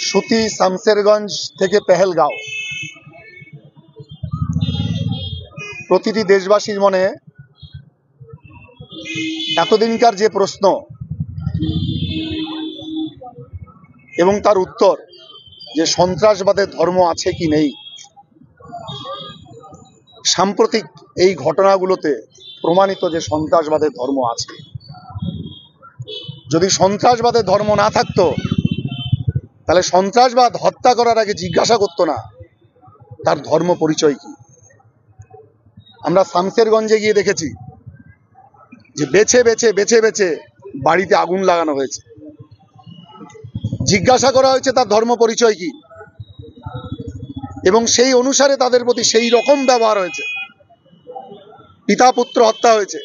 সুতি শামসেরগঞ্জ থেকে পেহেলগাঁও, প্রতিটি দেশবাসীর মনে এতদিনকার যে প্রশ্ন এবং তার উত্তর যে সন্ত্রাসবাদের ধর্ম আছে কি নেই, সাম্প্রতিক এই ঘটনাগুলোতে প্রমাণিত যে সন্ত্রাসবাদের ধর্ম আছে। যদি সন্ত্রাসবাদের ধর্ম না থাকতো তাহলে সন্ত্রাসবাদ হত্যা করার আগে জিজ্ঞাসা করতো না তার ধর্ম পরিচয় কি। আমরা শামসেরগঞ্জে গিয়ে দেখেছি যে বেছে বেছে বেছে বেছে বাড়িতে আগুন লাগানো হয়েছে। জিজ্ঞাসা করা হয়েছে তার ধর্ম পরিচয় কি, এবং সেই অনুসারে তাদের প্রতি সেই রকম ব্যবহার হয়েছে। পিতা পুত্র হত্যা হয়েছে।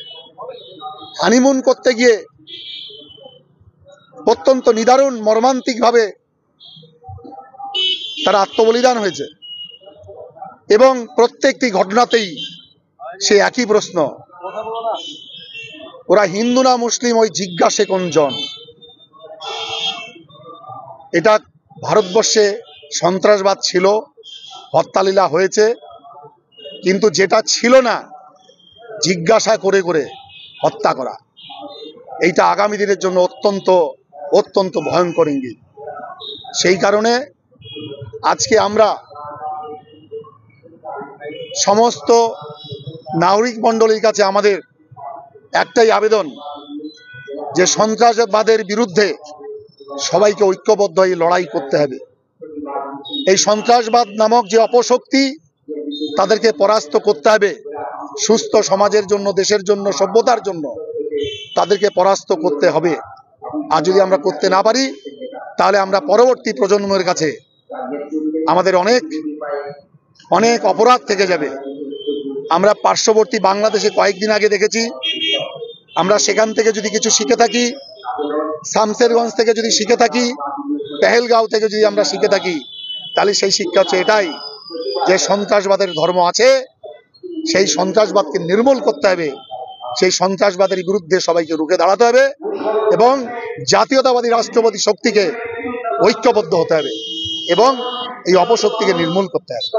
হানিমুন করতে গিয়ে অত্যন্ত নিদারুণ মর্মান্তিকভাবে তার আত্মবলিদান হয়েছে, এবং প্রত্যেকটি ঘটনাতেই সে একই প্রশ্ন, ওরা হিন্দু না মুসলিম, ওই জিজ্ঞাসে কোনজন। এটা ভারতবর্ষে সন্ত্রাসবাদ ছিল, হত্যালীলা হয়েছে, কিন্তু যেটা ছিল না জিজ্ঞাসা করে করে হত্যা করা, এইটা আগামী দিনের জন্য অত্যন্ত অত্যন্ত ভয়ঙ্কর ইঙ্গিত। সেই কারণে আজকে আমরা সমস্ত নাগরিক মণ্ডলীর কাছে আমাদের একটাই আবেদন যে সন্ত্রাসবাদের বিরুদ্ধে সবাইকে ঐক্যবদ্ধ হয়ে লড়াই করতে হবে। এই সন্ত্রাসবাদ নামক যে অপশক্তি, তাদেরকে পরাস্ত করতে হবে। সুস্থ সমাজের জন্য, দেশের জন্য, সভ্যতার জন্য তাদেরকে পরাস্ত করতে হবে। আর যদি আমরা করতে না পারি তাহলে আমরা পরবর্তী প্রজন্মের কাছে আমাদের অনেক অনেক অপরাধ থেকে যাবে। আমরা পার্শ্ববর্তী বাংলাদেশে কয়েকদিন আগে দেখেছি, আমরা সেখান থেকে যদি কিছু শিখে থাকি, শামসেরগঞ্জ থেকে যদি শিখে থাকি, পেহেলগাঁও থেকে যদি আমরা শিখে থাকি, তাহলে সেই শিক্ষা হচ্ছে এটাই যে সন্ত্রাসবাদের ধর্ম আছে, সেই সন্ত্রাসবাদকে নির্মূল করতে হবে। সেই সন্ত্রাসবাদের বিরুদ্ধে সবাইকে রুখে দাঁড়াতে হবে এবং জাতীয়তাবাদী রাষ্ট্রবাদী শক্তিকে ঐক্যবদ্ধ হতে হবে এবং এই অপশক্তিকে নির্মূল করতে হবে।